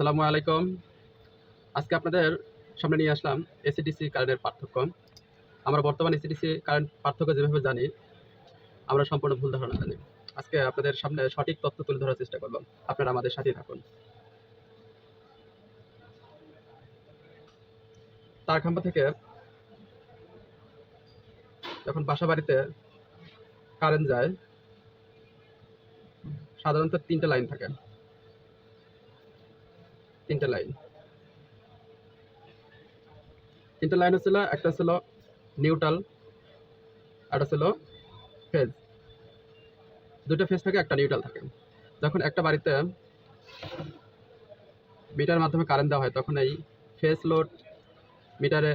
আসসালামু আলাইকুম। আজকে আপনাদের সামনে নিয়ে আসলাম এসিডিসি কারেন্টের পার্থক্য। আমরা বর্তমান এসিডিসি কারেন্ট পার্থক্য যেভাবে জানি, আমরা সম্পূর্ণ ভুল ধারণা জানি। আজকে আপনাদের সামনে সঠিক তথ্য তুলে ধরার চেষ্টা করব। আপনারা আমাদের সাথেই থাকুন। তার খাম্বা থেকে যখন বাসা বাড়িতে কারেন্ট যায়, সাধারণত তিনটে লাইন থাকে। তিনটে লাইন হচ্ছিল, একটা ছিল নিউট্রাল, একটা ছিল ফেজ। দুটো ফেজ থাকে, একটা নিউট্রাল থাকে। যখন একটা বাড়িতে মিটার মাধ্যমে কারেন্ট দেওয়া হয়, তখন এই ফেজ লোড মিটারে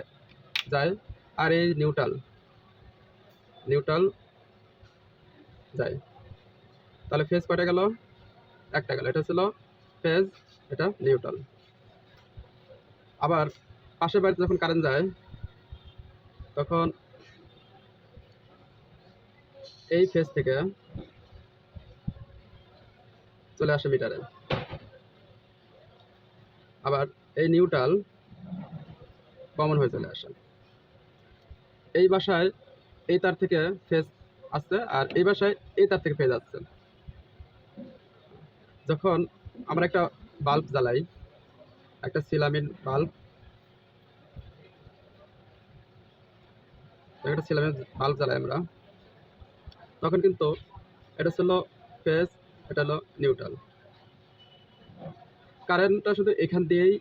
যায়, আর এই নিউট্রাল যায়। তাহলে ফেজ কয়টা গেল? একটা গেল। এটা ছিল ফেজ, এটা নিউট্রাল। আবার পাশের বাড়িতে যখন কারেন্ট যায়, তখন এই ফেজ থেকে চলে আসে মিটারে। আবার এই নিউট্রাল কমন হয়ে চলে আসে। এই বাসায় এই তার থেকে ফেজ আসছে, আর এই বাসায় এই তার থেকে ফেজ আসছে। যখন আমরা একটা বাল্ব জ্বালাই, একটা সিলামিন বাল্ব, জ্বালাই আমরা, তখন কিন্তু এটা ছিল ফেজ, এটা হলো নিউট্রাল। কারেন্টটা শুধু এখান দিয়েই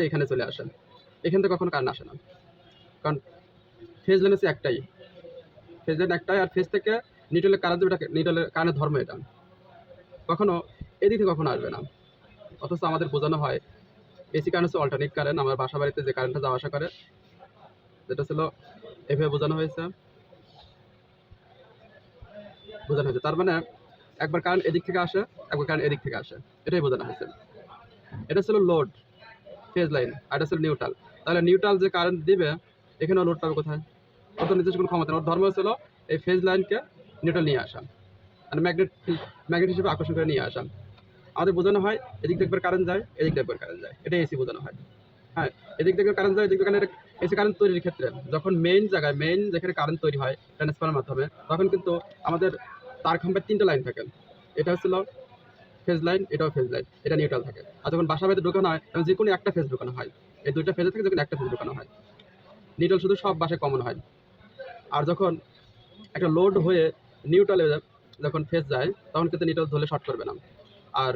এখানে চলে আসে, এখান থেকে কখনো কারেন্ট আসে না। কারণ ফেজ লাইন হচ্ছে একটাই, আর ফেজ থেকে নিউট্রালের কারেন্ট, নিউট্রালের কারেন্টের ধর্ম এটা কখনো এদিক থেকে কখনো আসবে না। অথচ আমাদের বোঝানো হয় এসি কারেন্ট হচ্ছে অল্টারনেট কারেন্ট। আমার বাসা বাড়িতে যে কারেন্টটা যাওয়া আসা করে, যেটা ছিল এভাবে বোঝানো হয়েছে। তার মানে একবার কারেন্ট এদিক থেকে আসে, একবার কারেন্ট এদিক থেকে আসে, এটাই বোঝানো হয়েছে। এটা ছিল লোড ফেজ লাইন, আর এটা ছিল নিউট্রাল। তাহলে নিউট্রাল যে কারেন্ট দিবে, এখানেও লোড পাবে কোথায়? ওর তো নিজস্ব কোনো ক্ষমতা নেই। ওর ধর্ম ছিল এই ফেজ লাইনকে নিউট্রাল নিয়ে আসা, মানে ম্যাগনেট হিসেবে আকর্ষণ করে নিয়ে আসা। আমাদের বোঝানো হয় এদিক দিয়ে একবার কারেন্ট যায়, এদিক দিয়ে একবার কারেন্ট যায়, এটাই এসি বোঝানো হয়। হ্যাঁ, এদিক থেকে কারেন্ট যায়, এদিক থেকে এসি কারেন্ট তৈরির ক্ষেত্রে যখন মেইন যেখানে কারেন্ট তৈরি হয় ট্রান্সফারের মাধ্যমে, তখন কিন্তু আমাদের তার খাম্বের তিনটা লাইন থাকে। এটা হচ্ছিল ফেজ লাইন, এটাও ফেজ লাইন, এটা নিউট্রাল থাকে। আর যখন বাসা বাড়িতে ঢোকানো হয়, তখন যে কোনো একটা ফেজ ঢোকানো হয়। এই দুইটা ফেজে থেকে যখন একটা ফেজ ঢোকানো হয়, নিউট্রাল শুধু সব বাসায় কমন হয়। আর যখন একটা লোড হয়ে নিউট্রালে যখন ফেজ যায়, তখন কিন্তু নিউট্রাল ধরলে শর্ট করবে না। আর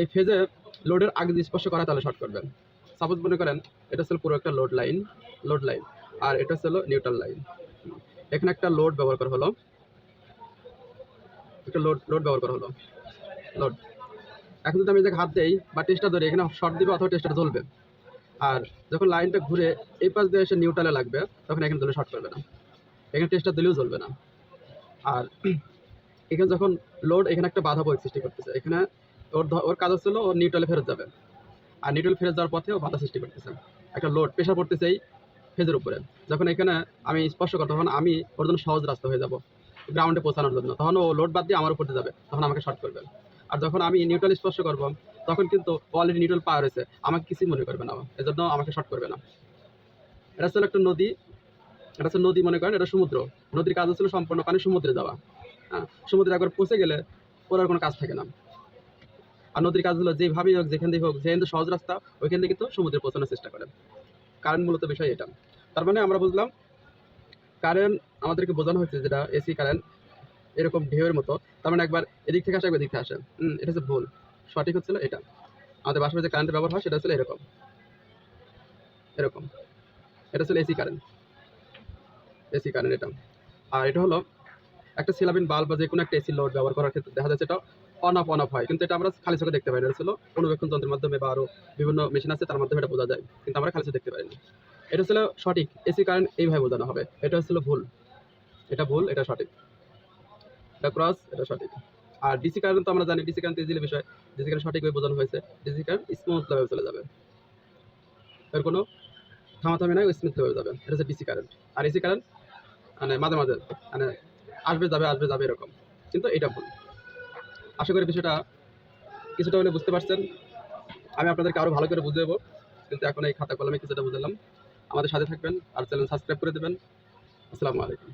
এই ফেজে লোডের আগে যদি স্পর্শ করা, তাহলে শর্ট করবেন। সাপোজ মনে করেন এটা হচ্ছে পুরো একটা লোড লাইন, আর এটা হচ্ছে নিউট্রাল লাইন। এখানে একটা লোড ব্যবহার করা হলো, লোড। এখন যদি আমি এটাকে হাত দেই বা টেস্টটা ধরি, এখানে শর্ট দিবে অথবা টেস্টটা জ্বলবে। আর যখন লাইনটা ঘুরে এই পাশ দিয়ে এসে নিউট্রালে লাগবে, তখন এখানে ধরলে শর্ট করবে না, এখানে টেস্টটা দিলেও জ্বলবে না। আর এখানে যখন লোড এখানে একটা বাধা বই সৃষ্টি করতেছে, এখানে ওর কাজ হচ্ছিল ওর নিউট্রালে ফেরত যাবে, আর নিউট্রাল ফেরত যাওয়ার পথে ও বাধা সৃষ্টি করতেছে। একটা লোড প্রেশার পড়তেছে এই ফেজের উপরে। যখন এখানে আমি স্পর্শ করবো, তখন আমি ওর জন্য সহজ রাস্তা হয়ে যাব গ্রাউন্ডে পৌঁছানোর জন্য, তখন ও লোড বাদ দিয়ে আমার উপর যাবে, তখন আমাকে শর্ট করবে। আর যখন আমি নিউট্রাল স্পর্শ করবো, তখন কিন্তু অলরেডি নিউট্রাল পাওয়ার হয়েছে, আমাকে কিছুই মনে করবে না, এজন্য আমাকে শর্ট করবে না। এটা হচ্ছে একটা নদী, মনে করেন এটা সমুদ্র। নদীর কাজ হচ্ছিল সম্পূর্ণ পানি সমুদ্রে যাওয়া। হ্যাঁ, সমুদ্রে একবার পৌঁছে গেলে ওর আর কোনো কাজ থাকে না। আর নদীর কাজ হলো যেভাবেই হোক, যেখান দিয়ে হোক, যেখান সহজ রাস্তা, ওইখান থেকে কিন্তু সমুদ্রে পৌঁছানোর চেষ্টা করে। কারেন্ট মূলত বিষয় এটা। তার মানে আমরা বুঝলাম কারেন্ট আমাদেরকে বোঝানো হচ্ছে যেটা এসি কারেন্ট এরকম ঢেউয়ের মতো। তার মানে একবার এদিক থেকে আসে, একবার এদিক থেকে আসে। এটা হচ্ছে ভুল। সঠিক হচ্ছিল এটা। আমাদের বাসায় যে কারেন্টের ব্যবহার হয়, সেটা হচ্ছে এরকম। এটা হচ্ছে এসি কারেন্ট এটা। আর এটা হলো একটা সিলাবিন বাল্ব বা যে কোনো একটা এসি লোড ব্যবহার করার ক্ষেত্রে দেখা যাচ্ছে এটা অন অফ হয়, কিন্তু এটা আমরা খালি চোখে দেখতে পাই না। এটা হলো অনুবেক্ষণ যন্ত্রের মাধ্যমে বা আরো বিভিন্ন মেশিন আছে, তার মাধ্যমে এটা বোঝা যায়, কিন্তু আমরা খালি চোখে দেখতে পাই না। এটা ছিল সঠিক, এসি কারেন্ট এইভাবে বোঝানো হবে। এটা হচ্ছিল ভুল, এটা সঠিক, এটা ক্রস, এটা সঠিক। আর ডিসি কারেন্ট তো আমরা জানি, ডিসি কারেন্ট ইজিলি বিষয়। ডিসি কারেন্ট সঠিকভাবে বোঝানো হয়েছে, ডিসি কারেন্ট স্মুথভাবে চলে যাবে, এর কোনো থামাথামি নাই, স্মুথভাবে যাবে। এটা হচ্ছে ডিসি কারেন্ট। আর এসি কারেন্ট মানে মাঝে মাঝে মানে আসবে যাবে এরকম, কিন্তু এটা ভুল। আশা করি বিষয়টা কিছুটা হলে বুঝতে পারছেন। আমি আপনাদেরকে আরও ভালো করে বুঝে দেবো, কিন্তু এখন এই খাতা কলমে কিছুটা বুঝলাম। আমাদের সাথে থাকবেন আর চ্যানেল সাবস্ক্রাইব করে দেবেন। আসসালামু আলাইকুম।